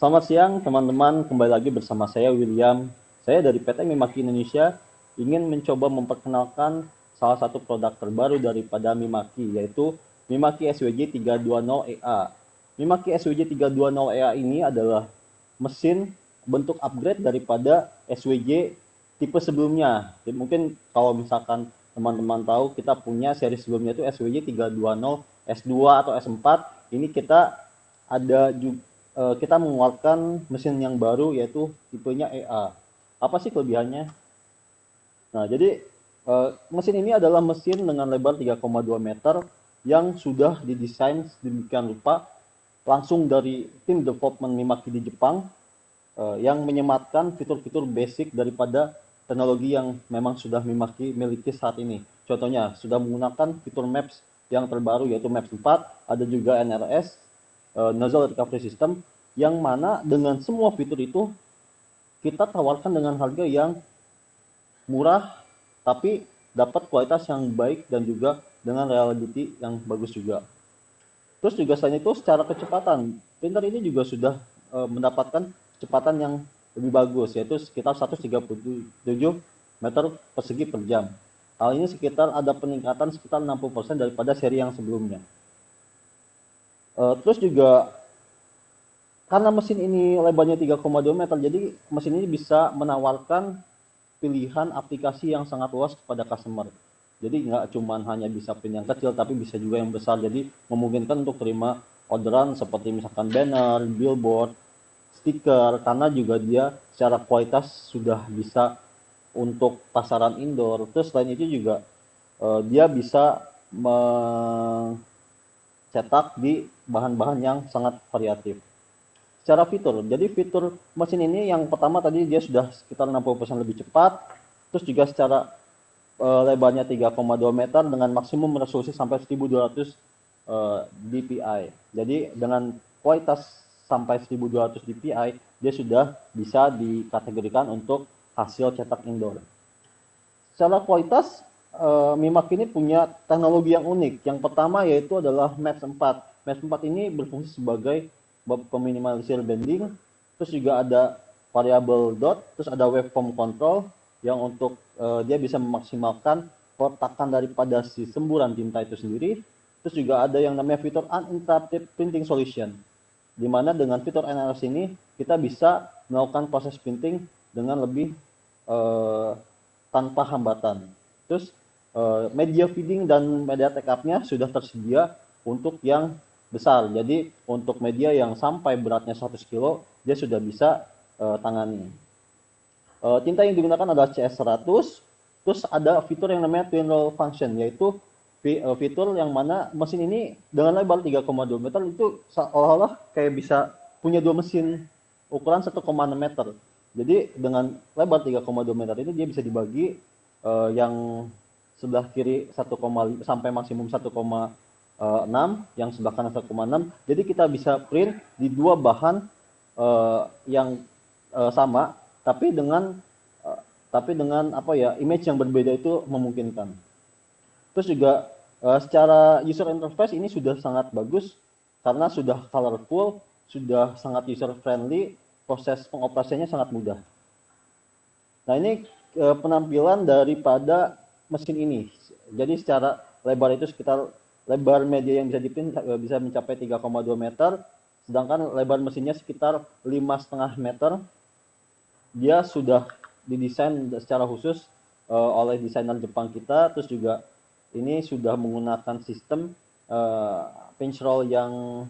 Selamat siang teman-teman, kembali lagi bersama saya William. Saya dari PT Mimaki Indonesia ingin mencoba memperkenalkan salah satu produk terbaru daripada Mimaki, yaitu Mimaki SWJ 320EA. Mimaki SWJ 320EA ini adalah mesin bentuk upgrade daripada SWJ tipe sebelumnya. Jadi mungkin kalau misalkan teman-teman tahu, kita punya seri sebelumnya itu SWJ 320 S2 atau S4. Ini kita ada juga kita mengeluarkan mesin yang baru yaitu tipenya EA. Apa sih kelebihannya? Nah, jadi mesin ini adalah mesin dengan lebar 3,2 meter yang sudah didesain sedemikian rupa langsung dari tim development Mimaki di Jepang, yang menyematkan fitur-fitur basic daripada teknologi yang memang sudah Mimaki miliki saat ini. Contohnya, sudah menggunakan fitur Maps yang terbaru yaitu Maps 4, ada juga NRS, Nozzle Recovery System, yang mana dengan semua fitur itu kita tawarkan dengan harga yang murah tapi dapat kualitas yang baik dan juga dengan reliability yang bagus juga. Terus juga selain itu secara kecepatan, printer ini juga sudah mendapatkan kecepatan yang lebih bagus, yaitu sekitar 137 meter persegi per jam. Hal ini sekitar ada peningkatan sekitar 60% daripada seri yang sebelumnya. Terus juga karena mesin ini lebarnya 3,2 meter, jadi mesin ini bisa menawarkan pilihan aplikasi yang sangat luas kepada customer. Jadi nggak cuma hanya bisa print yang kecil, tapi bisa juga yang besar. Jadi memungkinkan untuk terima orderan seperti misalkan banner, billboard, stiker, karena juga dia secara kualitas sudah bisa untuk pasaran indoor. Terus selain itu juga dia bisa mencetak di bahan-bahan yang sangat variatif. Secara fitur, jadi fitur mesin ini yang pertama tadi dia sudah sekitar 60% lebih cepat, terus juga secara lebarnya 3,2 meter dengan maksimum resolusi sampai 1200 dpi. Jadi dengan kualitas sampai 1200 dpi, dia sudah bisa dikategorikan untuk hasil cetak indoor. Secara kualitas, Mimak ini punya teknologi yang unik. Yang pertama yaitu adalah Maps 4. Maps 4 ini berfungsi sebagai peminimalisir bending, terus juga ada variable dot, terus ada waveform control yang untuk dia bisa memaksimalkan kotakan daripada si semburan tinta itu sendiri. Terus juga ada yang namanya fitur uninterrupted printing solution, di mana dengan fitur NRS ini kita bisa melakukan proses printing dengan lebih tanpa hambatan. Terus media feeding dan media take up-nya sudah tersedia untuk yang besar. Jadi untuk media yang sampai beratnya 100 kilo, dia sudah bisa tangani. Tinta yang digunakan adalah CS100, terus ada fitur yang namanya twin roll function, yaitu fitur yang mana mesin ini dengan lebar 3,2 meter itu seolah-olah kayak bisa punya dua mesin ukuran 1,6 meter. Jadi dengan lebar 3,2 meter ini dia bisa dibagi, yang sebelah kiri 1,5 sampai maksimum 1,6, yang sebelah kanan 1,6. Jadi kita bisa print di dua bahan yang sama, tapi dengan apa ya, image yang berbeda itu memungkinkan. Terus juga secara user interface ini sudah sangat bagus karena sudah colorful, sudah sangat user friendly, proses pengoperasiannya sangat mudah. Nah, ini penampilan daripada mesin ini. Jadi secara lebar itu sekitar lebar media yang bisa dipin bisa mencapai 3,2 meter, sedangkan lebar mesinnya sekitar 5,5 meter. Dia sudah didesain secara khusus oleh desainer Jepang kita, terus juga ini sudah menggunakan sistem pinch roll yang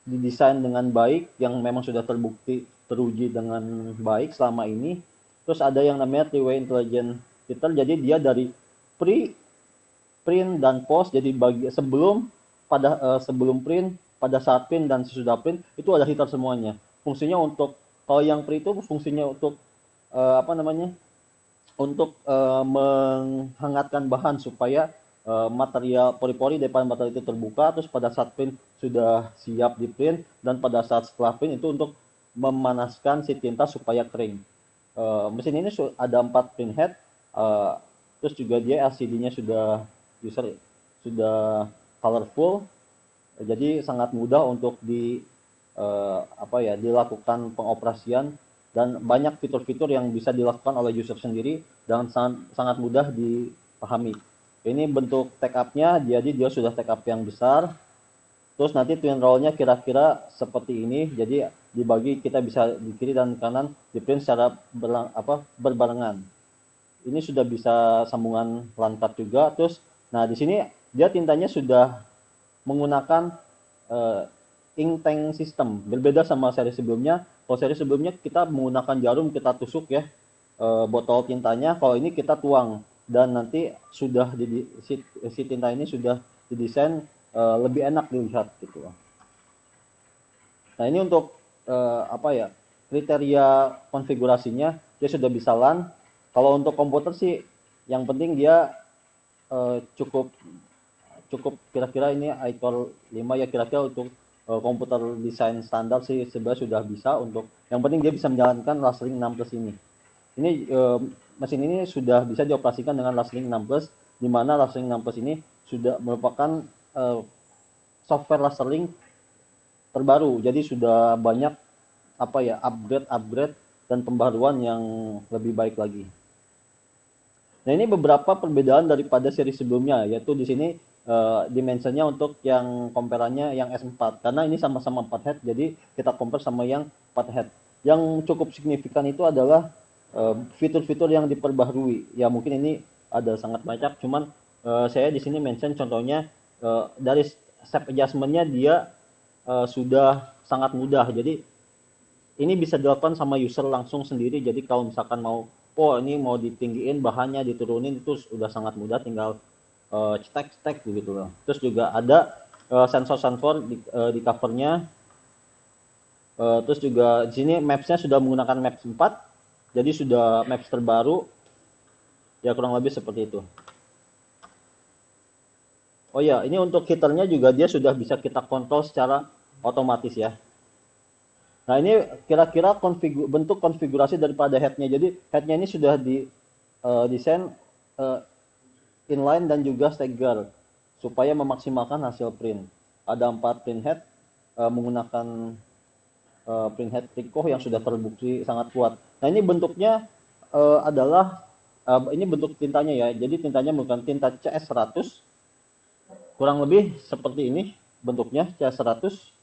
didesain dengan baik, yang memang sudah terbukti teruji dengan baik selama ini. Terus ada yang namanya three-way intelligent filter, jadi dia dari pre, print dan post. Jadi bagi sebelum sebelum print, pada saat print dan sesudah print itu ada filter semuanya. Fungsinya untuk, kalau yang pre itu fungsinya untuk apa namanya, untuk menghangatkan bahan supaya material pori-pori daripada material itu terbuka, terus pada saat print sudah siap di print, dan pada saat setelah print itu untuk memanaskan si tinta supaya kering. Mesin ini ada 4 print head, terus juga dia LCD-nya sudah colorful, jadi sangat mudah untuk dilakukan pengoperasian dan banyak fitur-fitur yang bisa dilakukan oleh user sendiri dan sangat mudah dipahami. Ini bentuk take-up-nya, jadi dia sudah take-up yang besar. Terus nanti twin roll-nya kira-kira seperti ini, jadi dibagi, kita bisa di kiri dan kanan di print secara berbarengan. Ini sudah bisa sambungan lantat juga. Terus, nah di sini dia tintanya sudah menggunakan ink tank system, berbeda sama seri sebelumnya. Kalau seri sebelumnya kita menggunakan jarum, kita tusuk ya botol tintanya. Kalau ini kita tuang dan nanti sudah si tinta ini sudah didesain lebih enak dilihat gitu. Nah ini untuk kriteria konfigurasinya dia sudah bisa LAN. Kalau untuk komputer sih yang penting dia cukup kira-kira ini iCore 5 ya, kira-kira untuk komputer desain standar sih sebenarnya sudah bisa. Untuk yang penting dia bisa menjalankan Lastlink 6 Plus ini. Ini mesin ini sudah bisa dioperasikan dengan Lastlink 6 Plus, di mana Lastlink 6 Plus ini sudah merupakan software Lastlink terbaru. Jadi sudah banyak upgrade dan pembaruan yang lebih baik lagi. Nah ini beberapa perbedaan daripada seri sebelumnya, yaitu di sini dimensinya untuk yang comparannya yang S4, karena ini sama-sama 4 head, jadi kita compare sama yang 4 head. Yang cukup signifikan itu adalah fitur-fitur yang diperbaharui. Ya mungkin ini ada sangat banyak, cuman saya di sini mention contohnya dari step adjustment-nya dia sudah sangat mudah. Jadi ini bisa dilakukan sama user langsung sendiri. Jadi kalau misalkan ini mau ditinggiin bahannya, diturunin, itu sudah sangat mudah, tinggal cetek begitu loh. Terus juga ada sensor-sensor di covernya. Terus juga di sini maps-nya sudah menggunakan maps 4, jadi sudah maps terbaru. Ya kurang lebih seperti itu. Oh ya, ini untuk heaternya juga dia sudah bisa kita kontrol secara otomatis ya. Nah ini kira-kira bentuk konfigurasi daripada headnya. Jadi headnya ini sudah desain inline dan juga stagger supaya memaksimalkan hasil print. Ada 4 print head menggunakan print head Ricoh yang sudah terbukti sangat kuat. Nah ini bentuknya ini bentuk tintanya ya. Jadi tintanya bukan tinta CS100, kurang lebih seperti ini bentuknya CS100.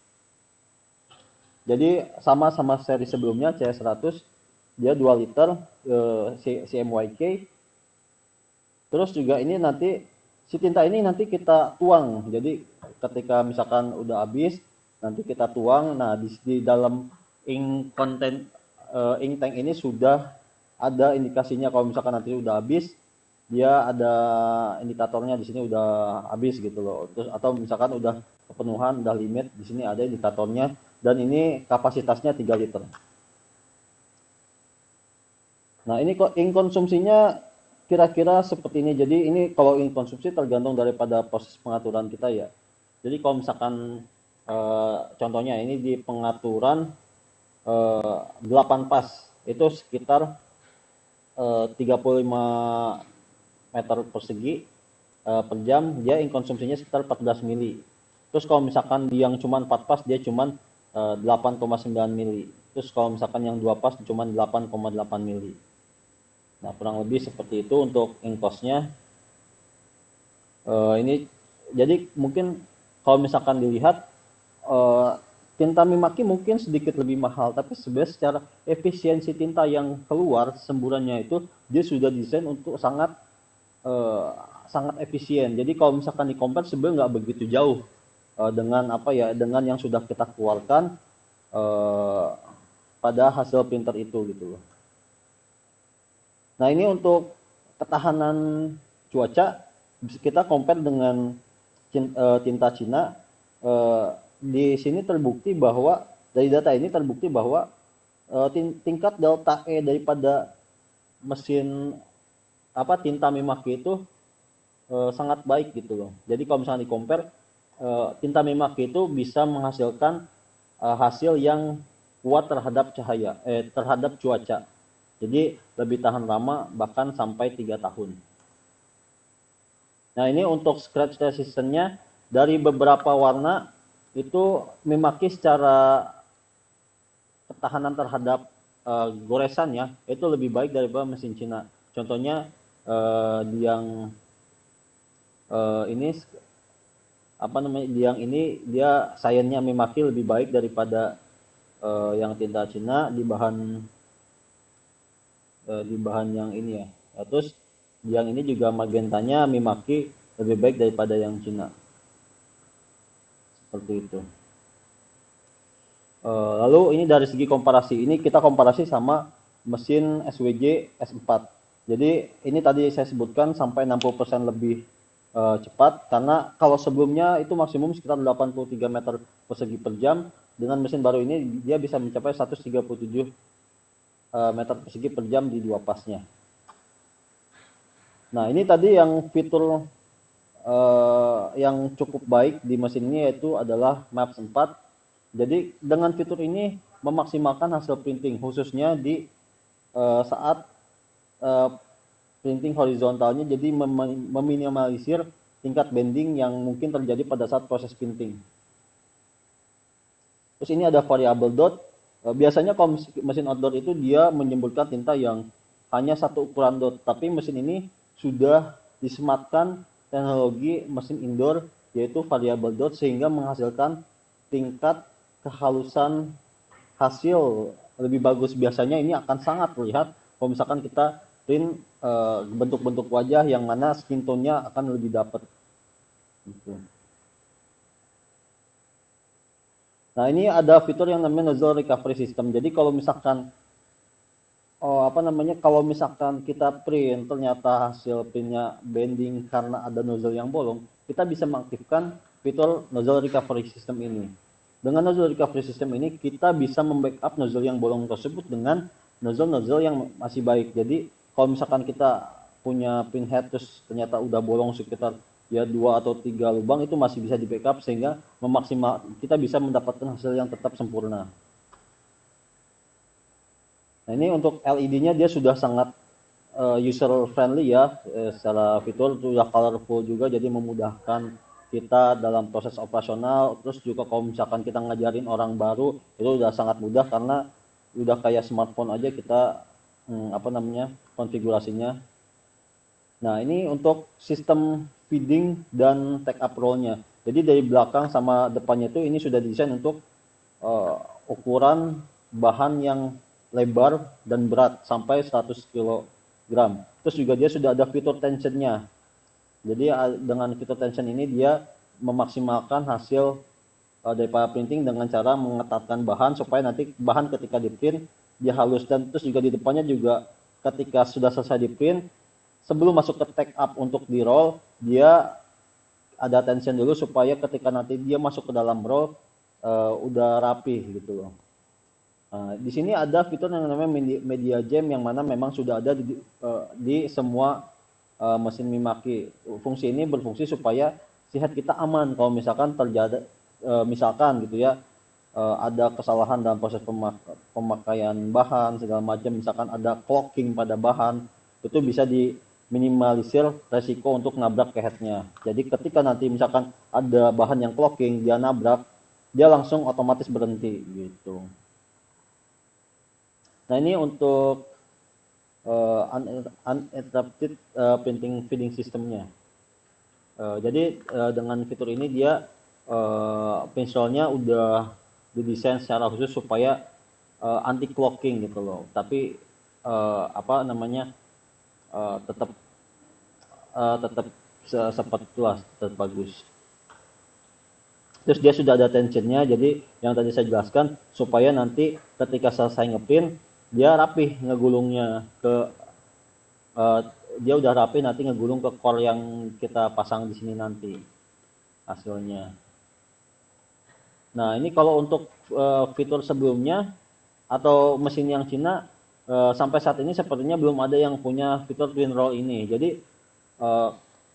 Jadi sama seri sebelumnya CS100, dia 2 liter CMYK. Terus juga ini nanti si tinta ini nanti kita tuang. Jadi ketika misalkan udah habis, nanti kita tuang. Nah di dalam ink tank ini sudah ada indikasinya kalau misalkan nanti udah habis, dia ada indikatornya di sini udah habis gitu loh. Terus atau misalkan udah kepenuhan, udah limit, di sini ada indikatornya, dan ini kapasitasnya 3 liter. Nah ini kok ink konsumsinya kira-kira seperti ini. Jadi ini kalau ink konsumsi tergantung daripada proses pengaturan kita ya. Jadi kalau misalkan contohnya ini di pengaturan 8 pas itu sekitar 35 meter persegi per jam, dia ink konsumsinya sekitar 14 mili. Terus kalau misalkan yang cuma 4 pas dia cuma 8,9 mili. Terus kalau misalkan yang 2 pas cuma 8,8 mili. Nah kurang lebih seperti itu untuk ink cost-nya. Ini jadi mungkin kalau misalkan dilihat tinta Mimaki mungkin sedikit lebih mahal, tapi sebenarnya secara efisiensi tinta yang keluar semburannya itu dia sudah desain untuk sangat efisien. Jadi kalau misalkan di compare sebenarnya nggak begitu jauh dengan dengan yang sudah kita keluarkan pada hasil printer itu gitu loh. Nah ini untuk ketahanan cuaca kita compare dengan tinta Cina. Di sini terbukti bahwa dari data ini terbukti bahwa tingkat delta E daripada mesin tinta Mimaki itu sangat baik gitu loh. Jadi kalau misalnya di compare tinta Mimaki itu bisa menghasilkan hasil yang kuat terhadap terhadap cuaca. Jadi lebih tahan lama, bahkan sampai 3 tahun. Nah ini untuk scratch resistance-nya dari beberapa warna itu Mimaki secara ketahanan terhadap goresan ya itu lebih baik daripada mesin Cina. Contohnya di yang ini apa namanya, di yang ini dia sayangnya Mimaki lebih baik daripada yang tinta Cina di bahan yang ini ya. Terus yang ini juga magentanya Mimaki lebih baik daripada yang Cina. Seperti itu. Lalu ini dari segi komparasi, ini kita komparasi sama mesin SWJ S4. Jadi ini tadi saya sebutkan sampai 60% lebih cepat, karena kalau sebelumnya itu maksimum sekitar 83 meter persegi per jam, dengan mesin baru ini dia bisa mencapai 137 meter persegi per jam di dua pasnya. Nah ini tadi yang fitur yang cukup baik di mesin ini yaitu adalah Maps 4. Jadi dengan fitur ini memaksimalkan hasil printing khususnya di saat printing horizontalnya, jadi meminimalisir tingkat bending yang mungkin terjadi pada saat proses printing. Terus ini ada variable dot. Biasanya kalau mesin outdoor itu dia menyemburkan tinta yang hanya satu ukuran dot, tapi mesin ini sudah disematkan teknologi mesin indoor yaitu variable dot sehingga menghasilkan tingkat kehalusan hasil lebih bagus. Biasanya ini akan sangat terlihat kalau misalkan kita print bentuk-bentuk wajah yang mana skin tone-nya akan lebih dapat. Gitu. Nah ini ada fitur yang namanya nozzle recovery system. Jadi kalau misalkan kalau misalkan kita print ternyata hasil printnya bending karena ada nozzle yang bolong, kita bisa mengaktifkan fitur nozzle recovery system ini. Dengan nozzle recovery system ini kita bisa membackup nozzle yang bolong tersebut dengan nozzle yang masih baik. Jadi kalau misalkan kita punya print head terus ternyata udah bolong sekitar ya 2 atau 3 lubang, itu masih bisa di backup sehingga kita bisa mendapatkan hasil yang tetap sempurna. Nah ini untuk LED-nya dia sudah sangat user friendly ya, secara fitur sudah colorful juga, jadi memudahkan kita dalam proses operasional. Terus juga kalau misalkan kita ngajarin orang baru itu udah sangat mudah karena udah kayak smartphone aja kita konfigurasinya. Nah ini untuk sistem feeding dan take up roll-nya. Jadi dari belakang sama depannya itu ini sudah didesain untuk ukuran bahan yang lebar dan berat sampai 100 kg. Terus juga dia sudah ada fitur tensionnya. Jadi dengan fitur tension ini dia memaksimalkan hasil daripada printing dengan cara mengetatkan bahan supaya nanti bahan ketika di print dia halus. Dan terus juga di depannya juga ketika sudah selesai di print, sebelum masuk ke take up untuk di roll, dia ada tension dulu supaya ketika nanti dia masuk ke dalam roll udah rapi gitu loh. Di sini ada fitur yang namanya media jam yang mana memang sudah ada di semua mesin Mimaki. Fungsi ini berfungsi supaya si head kita aman kalau misalkan terjadi misalkan gitu ya ada kesalahan dalam proses pemakaian bahan segala macam, misalkan ada clocking pada bahan, itu bisa diminimalisir resiko untuk nabrak ke headnya. Jadi ketika nanti misalkan ada bahan yang clocking, dia nabrak, dia langsung otomatis berhenti gitu. Nah ini untuk uninterrupted printing feeding systemnya. Jadi dengan fitur ini dia pinselnya udah didesain secara khusus supaya anti clocking gitu loh. Tapi tetap seperti itulah, tetap bagus. Terus dia sudah ada tensionnya, jadi yang tadi saya jelaskan supaya nanti ketika selesai ngeprint dia rapih ngegulungnya dia udah rapi nanti ngegulung ke core yang kita pasang di sini nanti hasilnya. Nah ini kalau untuk fitur sebelumnya atau mesin yang Cina sampai saat ini sepertinya belum ada yang punya fitur twin roll ini. Jadi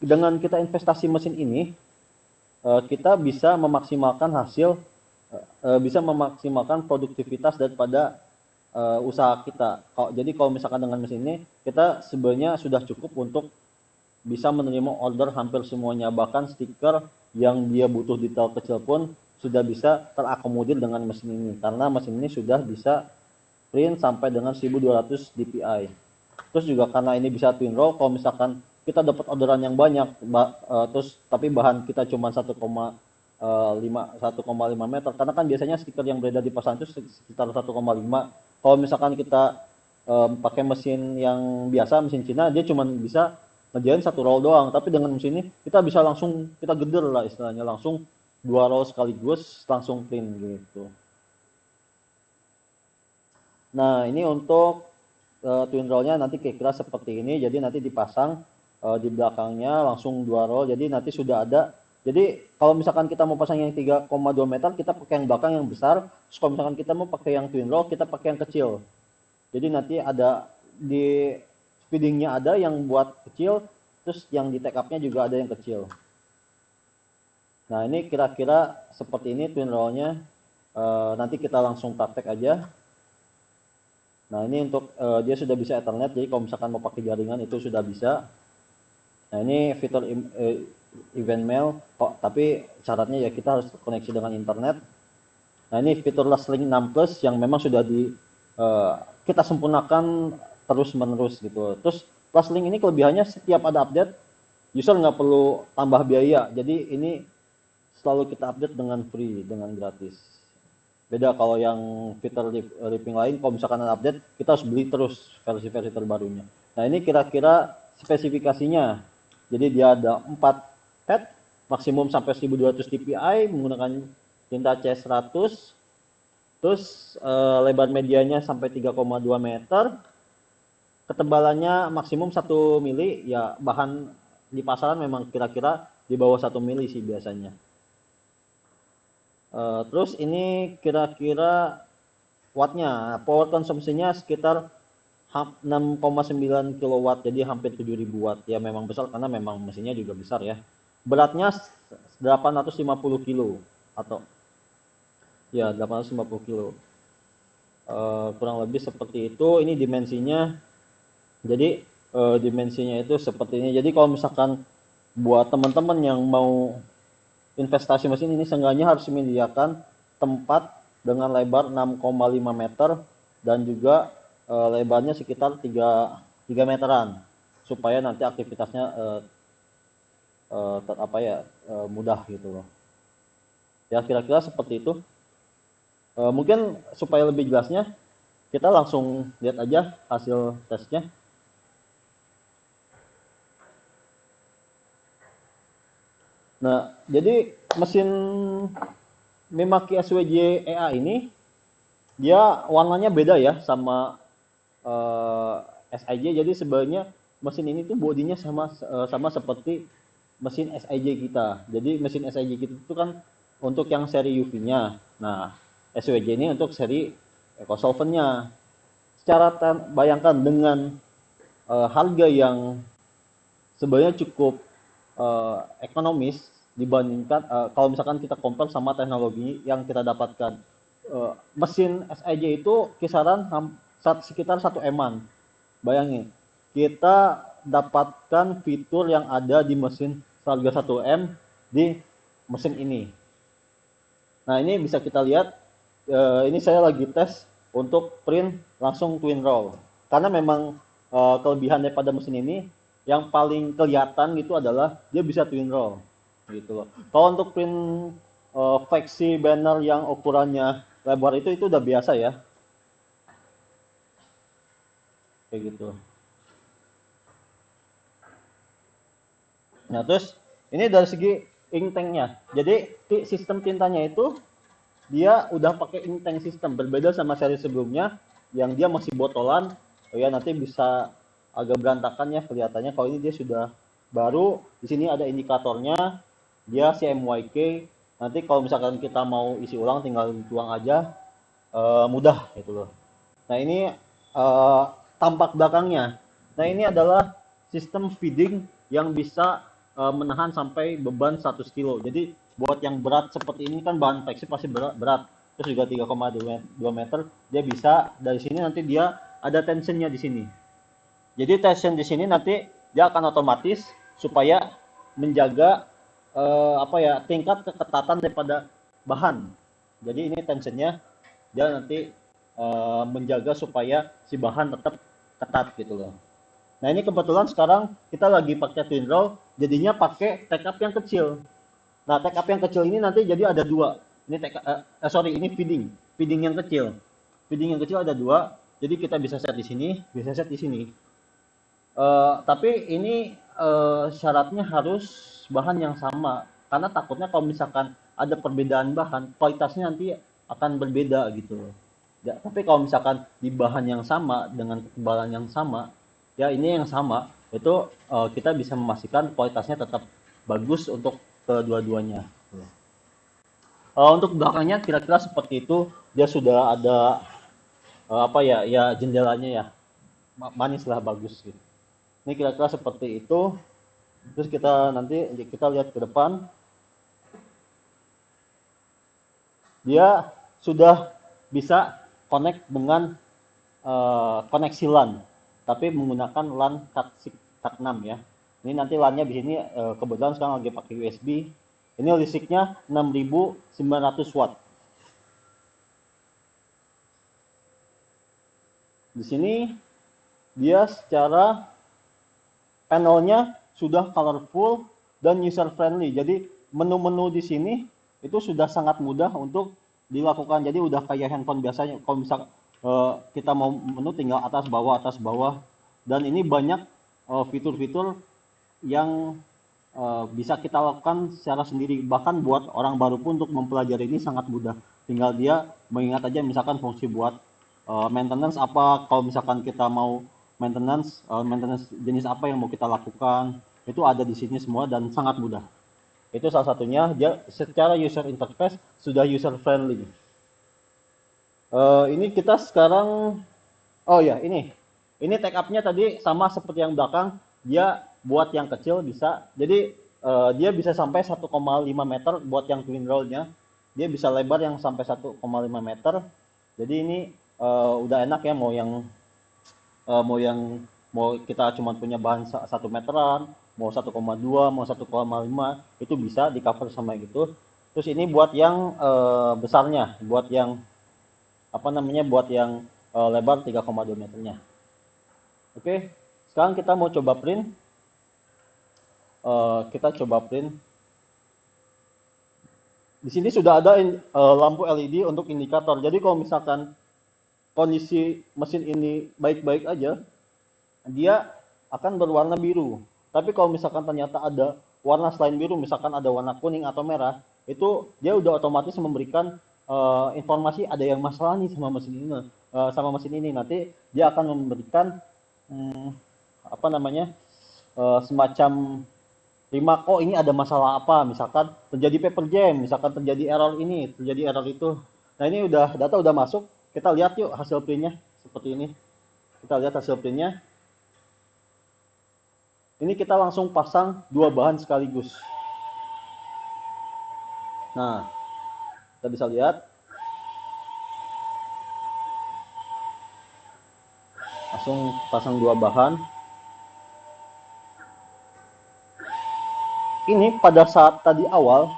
dengan kita investasi mesin ini kita bisa memaksimalkan hasil, bisa memaksimalkan produktivitas daripada usaha kita. Jadi kalau misalkan dengan mesin ini kita sebenarnya sudah cukup untuk bisa menerima order hampir semuanya, bahkan stiker yang dia butuh detail kecil pun sudah bisa terakomodir dengan mesin ini, karena mesin ini sudah bisa print sampai dengan 1200 dpi. Terus juga karena ini bisa twin roll, kalau misalkan kita dapat orderan yang banyak, terus tapi bahan kita cuma 1,5 meter, karena kan biasanya stiker yang beredar di pasaran itu sekitar 1,5. Kalau misalkan kita pakai mesin yang biasa, mesin Cina, dia cuma bisa ngerjain 1 roll doang, tapi dengan mesin ini kita bisa langsung, kita geder lah istilahnya, langsung 2 roll sekaligus langsung print gitu. Nah, ini untuk twin rollnya nanti kira-kira seperti ini. Jadi nanti dipasang di belakangnya langsung 2 roll. Jadi nanti sudah ada. Jadi kalau misalkan kita mau pasang yang 3,2 meter, kita pakai yang belakang yang besar. Terus kalau misalkan kita mau pakai yang twin roll, kita pakai yang kecil. Jadi nanti ada di feedingnya ada yang buat kecil, terus yang di take up-nya juga ada yang kecil. Nah, ini kira-kira seperti ini twin roll-nya. Nanti kita langsung praktek aja. Nah, ini untuk dia sudah bisa Ethernet, jadi kalau misalkan mau pakai jaringan itu sudah bisa. Nah, ini fitur event mail, tapi syaratnya ya kita harus koneksi dengan internet. Nah, ini fitur Last Link 6 Plus yang memang sudah kita sempurnakan terus-menerus gitu. Terus Last Link ini kelebihannya setiap ada update, user nggak perlu tambah biaya. Jadi ini selalu kita update dengan free, dengan gratis. Beda kalau yang fitur ripping lain, kalau misalkan ada update, kita harus beli terus versi-versi terbarunya. Nah, ini kira-kira spesifikasinya. Jadi dia ada 4 pad, maksimum sampai 1200 dpi, menggunakan tinta C100. Terus lebar medianya sampai 3,2 meter. Ketebalannya maksimum 1 mili, ya bahan di pasaran memang kira-kira di bawah 1 mili sih biasanya. Terus ini kira-kira wattnya, power konsumsinya sekitar 6,9 kW, jadi hampir 7000 watt. Ya memang besar karena memang mesinnya juga besar ya. Beratnya 850 kilo atau ya 850 kilo. Kurang lebih seperti itu. Ini dimensinya. Jadi dimensinya itu seperti ini. Jadi kalau misalkan buat teman-teman yang mau investasi mesin ini, seenggaknya harus menyediakan tempat dengan lebar 6,5 meter dan juga lebarnya sekitar 3 meteran, supaya nanti aktivitasnya mudah gitu loh. Ya kira-kira seperti itu. Mungkin supaya lebih jelasnya kita langsung lihat aja hasil tesnya. Nah, jadi mesin Mimaki SWJ EA ini dia warnanya beda ya sama SIJ. Jadi sebenarnya mesin ini tuh bodinya sama seperti mesin SIJ kita. Jadi mesin SIJ kita itu kan untuk yang seri UV-nya. Nah, SWJ ini untuk seri EcoSolvent-nya. Secara bayangkan dengan harga yang sebenarnya cukup ekonomis dibandingkan kalau misalkan kita compare sama teknologi yang kita dapatkan. Mesin SIJ itu kisaran sekitar 1 M-an. Bayangin, kita dapatkan fitur yang ada di mesin harga 1 M di mesin ini. Nah, ini bisa kita lihat, ini saya lagi tes untuk print langsung twin roll. Karena memang kelebihan daripada mesin ini yang paling kelihatan gitu adalah dia bisa twin roll gitu loh. Kalau untuk print flexi banner yang ukurannya lebar itu udah biasa ya, kayak gitu. Nah, terus ini dari segi ink tanknya. Jadi sistem tintanya itu dia udah pakai ink tank sistem, berbeda sama seri sebelumnya yang dia masih botolan. Ya nanti bisa agak berantakan ya kelihatannya. Kalau ini dia sudah baru, di sini ada indikatornya, dia CMYK. Nanti kalau misalkan kita mau isi ulang tinggal tuang aja, mudah gitu loh. Nah, ini tampak belakangnya. Nah, ini adalah sistem feeding yang bisa menahan sampai beban 100 kilo. Jadi buat yang berat seperti ini kan bahan flexi pasti berat. Terus juga 3,2 meter, dia bisa dari sini nanti dia ada tensionnya di sini. Jadi tension di sini nanti dia akan otomatis supaya menjaga tingkat keketatan daripada bahan. Jadi ini tensionnya dia nanti menjaga supaya si bahan tetap ketat gitu loh. Nah ini kebetulan sekarang kita lagi pakai twin roll, jadinya pakai take up yang kecil. Nah take up yang kecil ini nanti jadi ada dua. Ini ini feeding yang kecil. Feeding yang kecil ada dua, jadi kita bisa set di sini, bisa set di sini. Tapi ini syaratnya harus bahan yang sama, karena takutnya kalau misalkan ada perbedaan bahan, kualitasnya nanti akan berbeda gitu. Ya, tapi kalau misalkan di bahan yang sama dengan ketebalan yang sama, ya ini yang sama, itu kita bisa memastikan kualitasnya tetap bagus untuk kedua-duanya. Untuk belakangnya kira-kira seperti itu, dia sudah ada apa ya, ya jendelanya ya manis lah, bagus gitu. Ini kira-kira seperti itu. Terus kita lihat ke depan, dia sudah bisa connect dengan koneksi LAN, tapi menggunakan LAN Cat6 ya. Ini nanti LAN-nya di sini kebetulan sekarang lagi pakai USB. Ini listriknya 6.900 watt. Di sini dia secara panelnya sudah colorful dan user friendly. Jadi menu-menu di sini itu sudah sangat mudah untuk dilakukan. Jadi udah kayak handphone biasanya. Kalau misal kita mau menu tinggal atas bawah. Dan ini banyak fitur-fitur yang bisa kita lakukan secara sendiri. Bahkan buat orang baru pun untuk mempelajari ini sangat mudah. Tinggal dia mengingat aja misalkan fungsi buat maintenance apa. Kalau misalkan kita mau maintenance jenis apa yang mau kita lakukan, itu ada di sini semua dan sangat mudah. Itu salah satunya, dia secara user interface sudah user friendly. Ini kita sekarang, oh ya ini take up-nya tadi sama seperti yang belakang, dia buat yang kecil bisa, jadi dia bisa sampai 1,5 meter buat yang twin roll-nya, dia bisa lebar yang sampai 1,5 meter. Jadi ini udah enak ya, mau kita cuma punya bahan 1 meteran, mau 1,2, mau 1,5, itu bisa di cover sama gitu. Terus ini buat yang besarnya, buat yang lebar 3,2 meternya. Oke, sekarang kita mau coba print. Di sini sudah ada lampu LED untuk indikator. Jadi kalau misalkan kondisi mesin ini baik-baik aja, dia akan berwarna biru. Tapi kalau misalkan ternyata ada warna selain biru, misalkan ada warna kuning atau merah, itu dia udah otomatis memberikan informasi ada yang masalah nih sama mesin ini. Nanti dia akan memberikan semacam remark, oh ini ada masalah apa, misalkan terjadi paper jam, misalkan terjadi error ini, terjadi error itu. Nah ini data udah masuk. Kita lihat yuk hasil printnya seperti ini. Kita lihat hasil printnya. Ini kita langsung pasang dua bahan sekaligus. Nah, kita bisa lihat. Langsung pasang dua bahan. Ini pada saat tadi awal,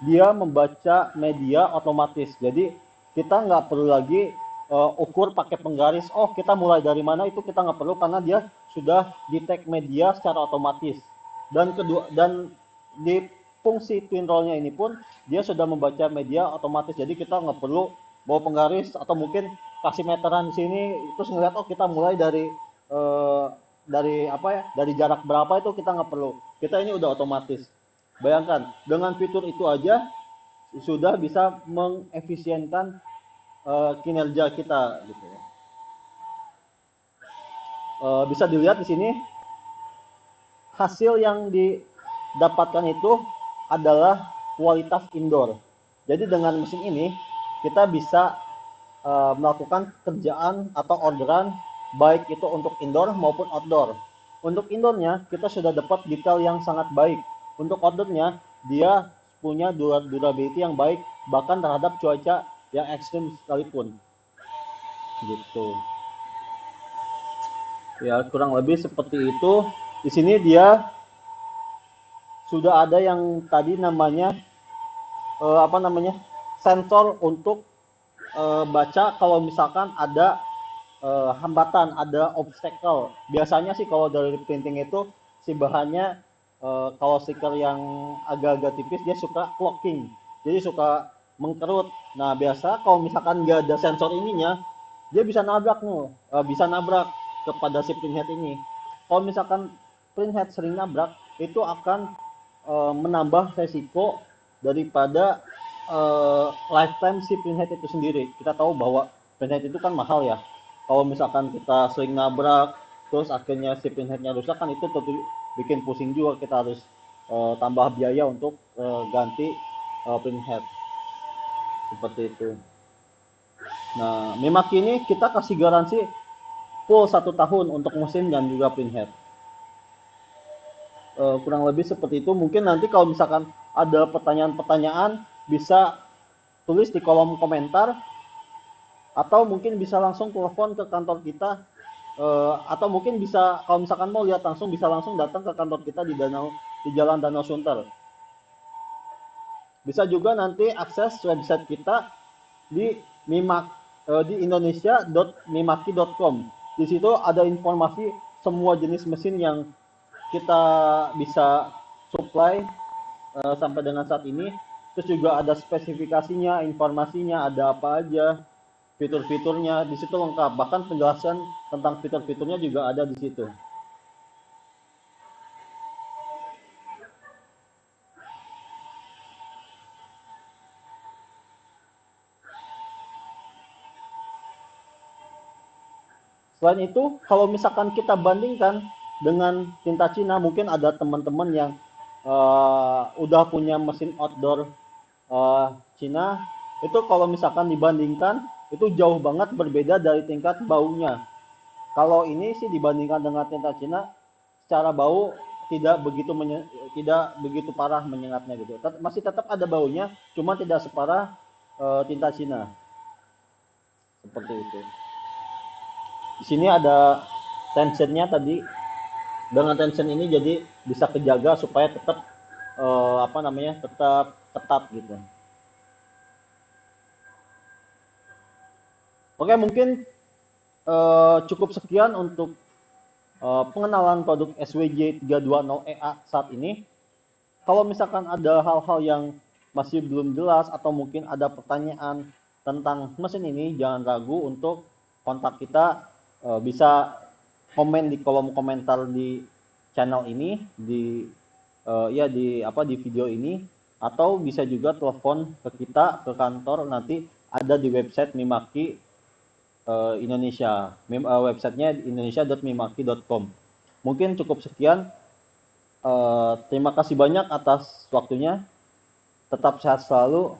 dia membaca media otomatis. Jadi kita nggak perlu lagi ukur pakai penggaris, oh kita mulai dari mana, itu kita nggak perlu karena dia sudah detect media secara otomatis. Dan di fungsi twin roll-nya ini pun dia sudah membaca media otomatis, jadi kita nggak perlu bawa penggaris atau mungkin kasih meteran di sini terus ngeliat oh kita mulai dari jarak berapa, itu kita nggak perlu. Kita ini udah otomatis. Bayangkan dengan fitur itu aja sudah bisa mengefisienkan kinerja kita gitu ya. Bisa dilihat di sini hasil yang didapatkan itu adalah kualitas indoor. Jadi dengan mesin ini kita bisa melakukan kerjaan atau orderan baik itu untuk indoor maupun outdoor. Untuk indoornya kita sudah dapat detail yang sangat baik. Untuk outdoornya dia punya durability yang baik bahkan terhadap cuaca yang ekstrim sekalipun gitu ya, kurang lebih seperti itu. Di sini dia sudah ada yang tadi namanya sensor untuk baca kalau misalkan ada hambatan, ada obstacle. Biasanya sih kalau dari printing itu si bahannya kalau stiker yang agak-agak tipis dia suka clocking, jadi suka mengkerut. Nah biasa kalau misalkan nggak ada sensor ininya, dia bisa nabrak nih, bisa nabrak kepada si printhead ini. Kalau misalkan printhead sering nabrak, itu akan menambah resiko daripada lifetime si printhead itu sendiri. Kita tahu bahwa printhead itu kan mahal ya. Kalau misalkan kita sering nabrak, terus akhirnya si printheadnya rusak, kan itu tentu bikin pusing juga. Kita harus tambah biaya untuk ganti printhead seperti itu. Nah, Mimaki ini kita kasih garansi full 1 tahun untuk mesin dan juga printhead. Kurang lebih seperti itu. Mungkin nanti kalau misalkan ada pertanyaan-pertanyaan bisa tulis di kolom komentar, atau mungkin bisa langsung telepon ke kantor kita, atau mungkin bisa kalau misalkan mau lihat langsung bisa langsung datang ke kantor kita di Jalan Danau Sunter. Bisa juga nanti akses website kita di indonesia.mimaki.com. Di situ ada informasi semua jenis mesin yang kita bisa supply sampai dengan saat ini. Terus juga ada spesifikasinya, informasinya, ada apa aja, fitur-fiturnya di situ lengkap. Bahkan penjelasan tentang fitur-fiturnya juga ada di situ. Selain itu, kalau misalkan kita bandingkan dengan tinta Cina, mungkin ada teman-teman yang udah punya mesin outdoor Cina, itu kalau misalkan dibandingkan, itu jauh banget berbeda dari tingkat baunya. Kalau ini sih dibandingkan dengan tinta Cina, secara bau tidak begitu parah menyengatnya gitu. Masih tetap ada baunya, cuma tidak separah tinta Cina. Seperti itu. Di sini ada tensionnya tadi. Dengan tension ini jadi bisa kejaga supaya tetap tetap ketat gitu. Oke, mungkin cukup sekian untuk pengenalan produk SWJ 320EA saat ini. Kalau misalkan ada hal-hal yang masih belum jelas atau mungkin ada pertanyaan tentang mesin ini, jangan ragu untuk kontak kita. Bisa komen di kolom komentar di channel ini, di video ini, atau bisa juga telepon ke kita ke kantor, nanti ada di website Mimaki Indonesia. Websitenya indonesia.mimaki.com. Mungkin cukup sekian. Terima kasih banyak atas waktunya. Tetap sehat selalu.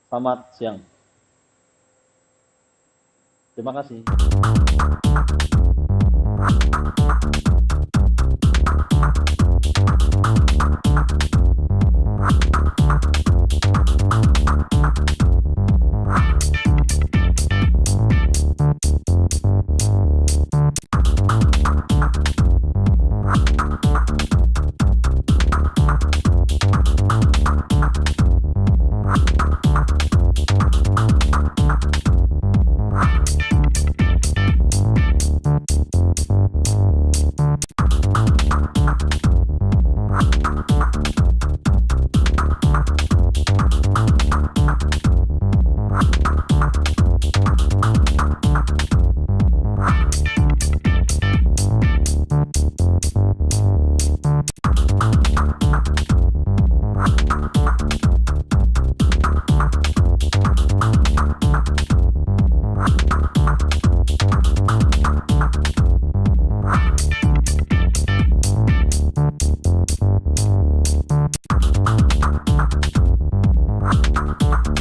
Selamat siang. Terima kasih.